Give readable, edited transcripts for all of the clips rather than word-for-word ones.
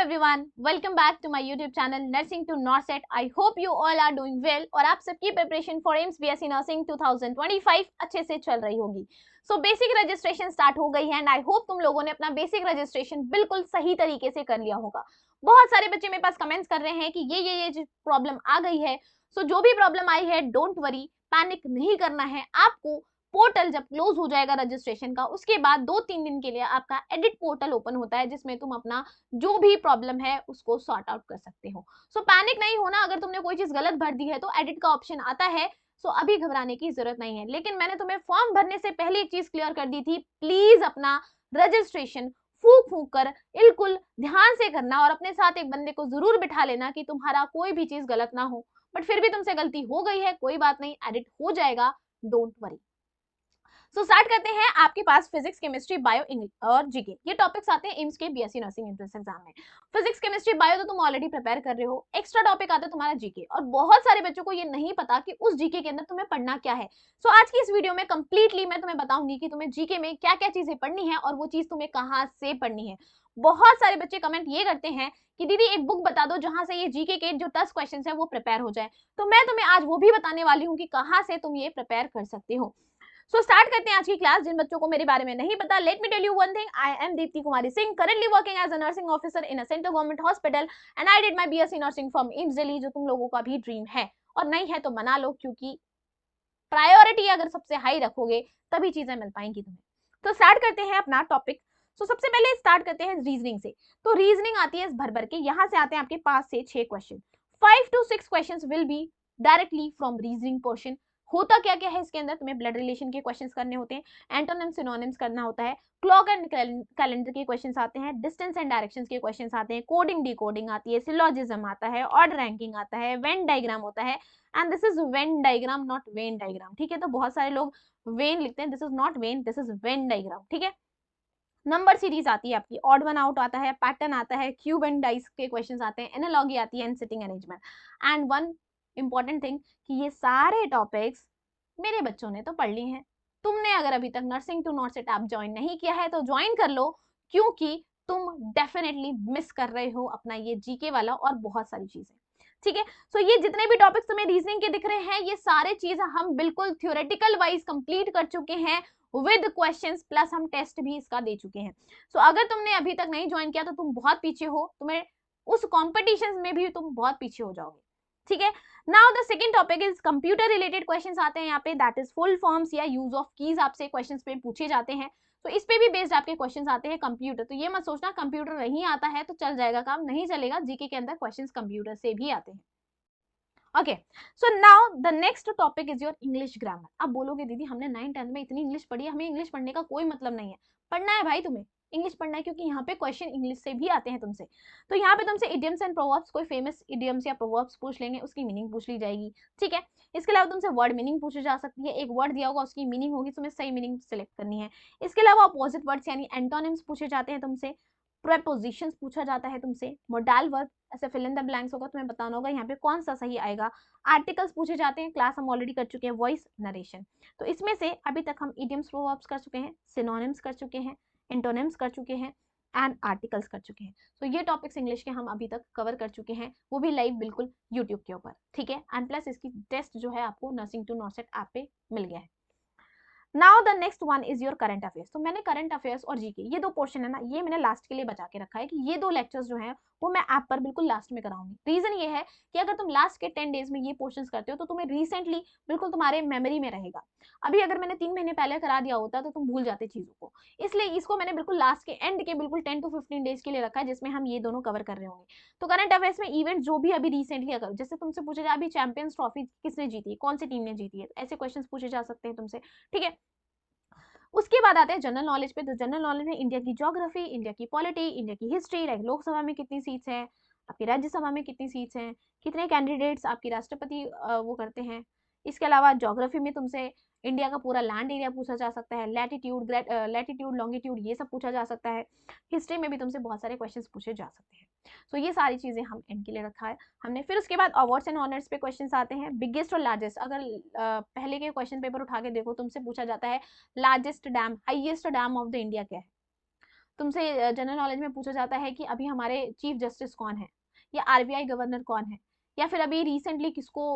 everyone, welcome back to my YouTube channel Nursing to Norset. I hope you all are doing well और आप सबकी preparation for AIIMS BSc nursing 2025 अच्छे से चल रही होगी। सो बेसिक रजिस्ट्रेशन स्टार्ट हो गई है एंड आई होप तुम लोगों ने अपना बेसिक रजिस्ट्रेशन बिल्कुल सही तरीके से कर लिया होगा। बहुत सारे बच्चे मेरे पास कमेंट्स कर रहे हैं कि ये प्रॉब्लम आ गई है। सो जो भी प्रॉब्लम आई है डोंट वरी, पैनिक नहीं करना है आपको। पोर्टल जब क्लोज हो जाएगा रजिस्ट्रेशन का, उसके बाद 2-3 दिन के लिए आपका एडिट पोर्टल ओपन होता है जिसमें तुम अपना जो भी प्रॉब्लम है उसको सॉर्ट आउट कर सकते हो। सो पैनिक नहीं होना, अगर तुमने कोई चीज गलत भर दी है तो एडिट का ऑप्शन आता है। सो अभी घबराने की जरूरत नहीं है, लेकिन मैंने तुम्हें फॉर्म भरने से पहले एक चीज क्लियर कर दी थी, प्लीज अपना रजिस्ट्रेशन फूक फूक कर बिल्कुल ध्यान से करना और अपने साथ एक बंदे को जरूर बिठा लेना कि तुम्हारा कोई भी चीज गलत ना हो। बट फिर भी तुमसे गलती हो गई है, कोई बात नहीं, एडिट हो जाएगा, डोंट वरी। सो स्टार्ट करते हैं। आपके पास फिजिक्स, केमिस्ट्री, बायो, इंग्लिश और जीके ये टॉपिक्स आते हैं एम्स के बीएससी नर्सिंग एंट्रेंस एग्जाम में। फिजिक्स, केमिस्ट्री, बायो तो तुम ऑलरेडी प्रिपेयर कर रहे हो, एक्स्ट्रा टॉपिक आता है तुम्हारा जीके। और बहुत सारे बच्चों को ये नहीं पता कि उस जीके के अंदर तुम्हें पढ़ना क्या है। सो आज की इस वीडियो में कंप्लीटली मैं तुम्हें बताऊंगी कि तुम्हें जीके में क्या क्या चीजें पढ़नी है और वो चीज तुम्हें कहाँ से पढ़नी है। बहुत सारे बच्चे कमेंट ये करते हैं कि दीदी एक बुक बता दो जहां से ये जीके के जो 10 क्वेश्चन है वो प्रिपेयर हो जाए। तो मैं तुम्हें आज वो भी बताने वाली हूँ कि कहाँ से तुम ये प्रिपेयर कर सकते हो। सो स्टार्ट करते हैं आज की क्लास। जिन बच्चों को मेरे बारे में नहीं पता, let me tell you one thing, I am Deepti Kumari Singh, currently working as a nursing officer in a central government hospital and I did my BSc nursing from AIIMS Delhi, जो तुम लोगों का भी ड्रीम है और नहीं है तो मना लो, क्योंकि प्रायोरिटी अगर सबसे हाई रखोगे तभी चीजें मिल पाएंगी तुम्हें। तो स्टार्ट करते हैं अपना टॉपिक। सो सबसे पहले स्टार्ट करते हैं रीजनिंग से। तो रीजनिंग आती है भर भर के, यहाँ से आते हैं आपके 5 से 6 question. 5 to 6 question will be directly from reasoning portion. होता क्या क्या है इसके अंदर, तुम्हें ब्लड रिलेशन के क्वेश्चंस करने होते हैं, एंटोनिम सिनोनिम्स करना होता है, क्लॉक एंड कैलेंडर के क्वेश्चंस आते हैं, डिस्टेंस एंड डायरेक्शंस के क्वेश्चंस आते हैं, कोडिंग डिकोडिंग आती है, सिलोजिज्म आता है, ऑर्डर रैंकिंग आता है, वेन डायग्राम होता है। And this is Venn diagram, not Venn diagram, ठीक है। तो बहुत सारे लोग वेन लिखते हैं, this is not when, this is Venn diagram, ठीक है। नंबर सीरीज आती है आपकी, ऑड वन आउट आता है, पैटर्न आता है, क्यूब एंड डाइस के क्वेश्चंस आते हैं, एनालॉजी आती है and sitting arrangement. And one important thing कि ये सारे टॉपिक्स मेरे बच्चों ने तो पढ़ ली हैं। तुमने अगर अभी तक nursing to NORCET app join नहीं किया है तो ज्वाइन कर लो, क्योंकि तुम डेफिनेटली मिस कर रहे हो अपना ये जीके वाला और बहुत सारी चीजें, ठीक है। सो ये जितने भी टॉपिक्स तुम्हें रीजनिंग के दिख रहे हैं, ये सारे चीज हम बिल्कुल थ्योरेटिकल वाइज कंप्लीट कर चुके हैं विद क्वेश्चंस, प्लस हम टेस्ट भी इसका दे चुके हैं। सो अगर तुमने अभी तक नहीं ज्वाइन किया तो तुम बहुत पीछे हो, तुम्हें उस कॉम्पिटिशन में भी तुम बहुत पीछे हो जाओगे, ठीक है। Now the second topic is computer related questions आते हैं यहाँ पे, दैट इज फुल फॉर्म्स या यूज ऑफ कीज आपसे क्वेश्चंस पे पूछे जाते हैं। तो इस पे भी बेस्ड आपके क्वेश्चंस आते हैं कंप्यूटर। तो ये मत सोचना कंप्यूटर नहीं आता है तो चल जाएगा काम, नहीं चलेगा। जीके के अंदर क्वेश्चंस कंप्यूटर से भी आते हैं। Okay, so now the next topic is your English grammar. अब बोलोगे दीदी हमने 9th-10th में इतनी इंग्लिश पढ़ी है, हमें इंग्लिश पढ़ने का कोई मतलब नहीं है। पढ़ना है भाई, तुम्हें इंग्लिश पढ़ना है, क्योंकि यहाँ पे क्वेश्चन इंग्लिश से भी आते हैं तुमसे। तो यहाँ पे तुमसे इडियम्स एंड प्रोवर्ब्स, कोई फेमस इडियम्स या प्रोवर्ब्स पूछ लेंगे, उसकी मीनिंग पूछ ली जाएगी, ठीक है। इसके अलावा तुमसे वर्ड मीनिंग पूछी जा सकती है, एक वर्ड दिया होगा उसकी मीनिंग होगी, तुम्हें सही मीनिंग सेलेक्ट करनी है। इसके अलावा अपोजिट वर्ड्स यानी एंटोनिम्स पूछे जाते हैं तुमसे, प्रेपोजिशंस पूछा जाता है तुमसे, मोडाल वर्ब ऐसे फिल इन द ब्लैंक्स होगा, तुम्हें बताना होगा यहाँ पे कौन सा सही आएगा। आर्टिकल्स पूछे जाते हैं, क्लास हम ऑलरेडी कर चुके हैं, वॉइस नरेशन। तो इसमें से अभी तक हम इडियम्स प्रोवर्ब्स कर चुके हैं, सिनोनिम्स कर चुके हैं, एंटोनिम्स कर चुके हैं एंड आर्टिकल्स कर चुके हैं। तो ये टॉपिक्स इंग्लिश के हम अभी तक कवर कर चुके हैं, वो भी लाइव बिल्कुल यूट्यूब के ऊपर, ठीक है। एंड प्लस इसकी टेस्ट जो है आपको नर्सिंग टू नॉर्सेट ऐप पे मिल गया है। Now the next one is your current affairs. तो मैंने करंट अफेयर्स और जीके ये दो पोर्शन है ना, ये मैंने लास्ट के लिए बचा के रखा है कि ये दो लेक्चर्स जो हैं वो मैं ऐप पर बिल्कुल लास्ट में कराऊंगी। रीजन ये है कि अगर तुम लास्ट के 10 डेज में ये पोर्शंस करते हो तो तुम्हें रिसेंटली बिल्कुल तुम्हारे मेमोरी में रहेगा। अभी अगर मैंने 3 महीने पहले करा दिया होता तो तुम भूल जाते चीजों को, इसलिए इसको मैंने बिल्कुल लास्ट के एंड के बिल्कुल 10 to 15 डेज के लिए रखा है, जिसमें हम ये दोनों कवर कर रहे होंगे। तो करंट अफेयर्स में इवेंट जो भी अभी रिसेंटली, अगर जैसे तुमसे पूछा जाए अभी चैंपियंस ट्रॉफी किसने जीती, कौन सी टीम ने जीती है, ऐसे क्वेश्चन पूछे जा सकते हैं तुमसे, ठीक है। उसके बाद आते हैं जनरल नॉलेज पे। तो जनरल नॉलेज में इंडिया की ज्योग्राफी, इंडिया की पॉलिटी, इंडिया की हिस्ट्री, लाइक लोकसभा में कितनी सीट्स हैं, आपकी राज्यसभा में कितनी सीट्स हैं, कितने कैंडिडेट्स आपकी राष्ट्रपति वो करते हैं। इसके अलावा ज्योग्राफी में तुमसे इंडिया का पूरा लैंड एरिया पूछा जा सकता है, लैटिट्यूड लॉन्गिट्यूड ये सब पूछा जा सकता है। हिस्ट्री में भी तुमसे बहुत सारे क्वेश्चन पूछे जा सकते हैं। सो ये सारी चीजें हम एंड के लिए रखा है हमने। फिर उसके बाद अवार्ड्स एंड ऑनर्स पे क्वेश्चंस आते हैं। बिगेस्ट और लार्जेस्ट, अगर पहले के क्वेश्चन पेपर उठा के देखो, तुमसे पूछा जाता है largest dam, highest dam of the India क्या है। तुमसे जनरल नॉलेज में पूछा जाता है कि अभी हमारे चीफ जस्टिस कौन है, या आरबीआई गवर्नर कौन है, या फिर अभी रिसेंटली किसको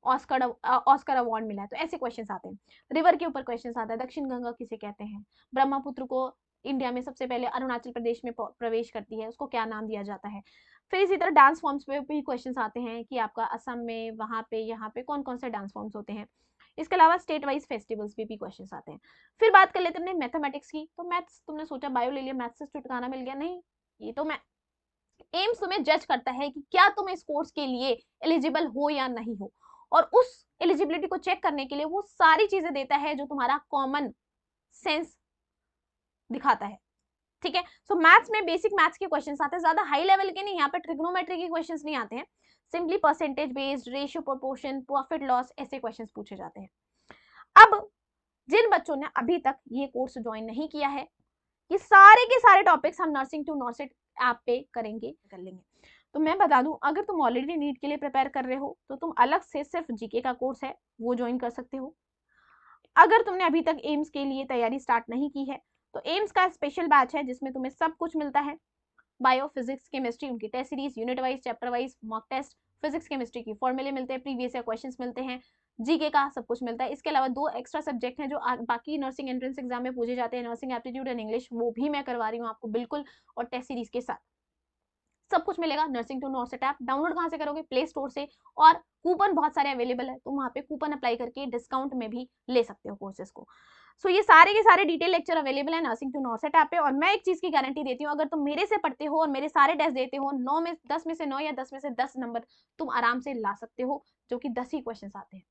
ऑस्कर अवार्ड मिला है। तो ऐसे क्वेश्चंस आते हैं। रिवर के ऊपर क्वेश्चंस आता है, दक्षिण गंगा किसे कहते हैं, ब्रह्मपुत्र को इंडिया में सबसे पहले अरुणाचल प्रदेश में प्रवेश करती है, उसको क्या नाम दिया जाता है। फिर इसी तरह डांस फॉर्म्स पे भी क्वेश्चंस आते हैं कि आपका असम में, वहां पे, यहाँ पे कौन कौन से डांस फॉर्म्स होते हैं। इसके अलावा स्टेट वाइज फेस्टिवल्स पे भी क्वेश्चंस आते हैं। फिर बात कर लेते हैं मैथमेटिक्स की। तो मैथ्स, तुमने सोचा बायो ले लिया, मैथ्स से छुटकारा मिल गया, नहीं। ये तो मैं एम्स तुम्हें जज करता है कि क्या तुम इस कोर्स के लिए एलिजिबल हो या नहीं हो, और उस एलिजिबिलिटी को चेक करने के लिए वो सारी चीजें देता है जो तुम्हारा कॉमन सेंस दिखाता है। ठीक है, सो मैथ्स में बेसिक मैथ्स के क्वेश्चंस आते हैं, ज्यादा हाई लेवल के नहीं, यहाँ पे ट्रिग्नोमेट्री के क्वेश्चंस नहीं आते हैं, simply percentage based, ratio, proportion, profit loss, ऐसे क्वेश्चंस पूछे जाते हैं। अब जिन बच्चों ने अभी तक ये कोर्स ज्वाइन नहीं किया है, ये सारे के सारे टॉपिक्स हम नर्सिंग टू नॉर्सेट ऐप पे करेंगे, कर लेंगे। तो मैं बता दूं, अगर तुम ऑलरेडी नीट के लिए प्रिपेयर कर रहे हो तो तुम अलग से सिर्फ जीके का कोर्स है वो ज्वाइन कर सकते हो। अगर तुमने अभी तक एम्स के लिए तैयारी स्टार्ट नहीं की है तो एम्स का स्पेशल बैच है जिसमें तुम्हें सब कुछ मिलता है, बायो, फिजिक्स, केमिस्ट्री, उनकी test series, unit wise, chapter wise mock test, physics chemistry की फॉर्मूले मिलते हैं, प्रीवियस ईयर क्वेश्चंस मिलते हैं, जीके का सब कुछ मिलता है। इसके अलावा 2 एक्स्ट्रा सब्जेक्ट हैं जो बाकी नर्सिंग एंट्रेंस एग्जाम में पूछे जाते हैं, नर्सिंग एप्टीट्यूड एंड इंग्लिश, वो भी मैं करवा रही हूँ आपको बिल्कुल, और टेस्ट सीरीज के साथ सब कुछ मिलेगा। Nursing to NORCET app download कहाँ से करोगे, प्ले स्टोर से, और कूपन बहुत सारे अवेलेबल है, तुम वहाँ पे कूपन अप्लाई करके डिस्काउंट में भी ले सकते हो कोर्सेज को। सो ये सारे के सारे डिटेल लेक्चर अवेलेबल है नर्सिंग टू नॉर्सेट ऐप पे। और मैं एक चीज की गारंटी देती हूँ, अगर तुम मेरे से पढ़ते हो और मेरे सारे टेस्ट देते हो, 10 में से 9 या 10 में से 10 नंबर तुम आराम से ला सकते हो, जो कि 10 ही क्वेश्चन आते हैं।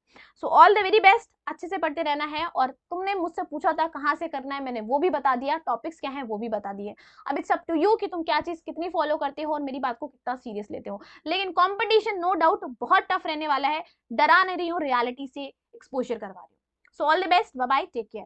सो ऑल द वेरी बेस्ट, अच्छे से पढ़ते रहना है। और तुमने मुझसे पूछा था कहाँ से करना है, मैंने वो भी बता दिया, टॉपिक्स क्या है वो भी बता दिए। अब इट्स अप टू यू कि तुम क्या चीज कितनी फॉलो करते हो और मेरी बात को कितना सीरियस लेते हो। लेकिन कॉम्पिटिशन नो डाउट बहुत टफ रहने वाला है, डरा नहीं रही हूँ, रियलिटी से एक्सपोजर करवा रही हूँ। So all the best, bye bye, take care.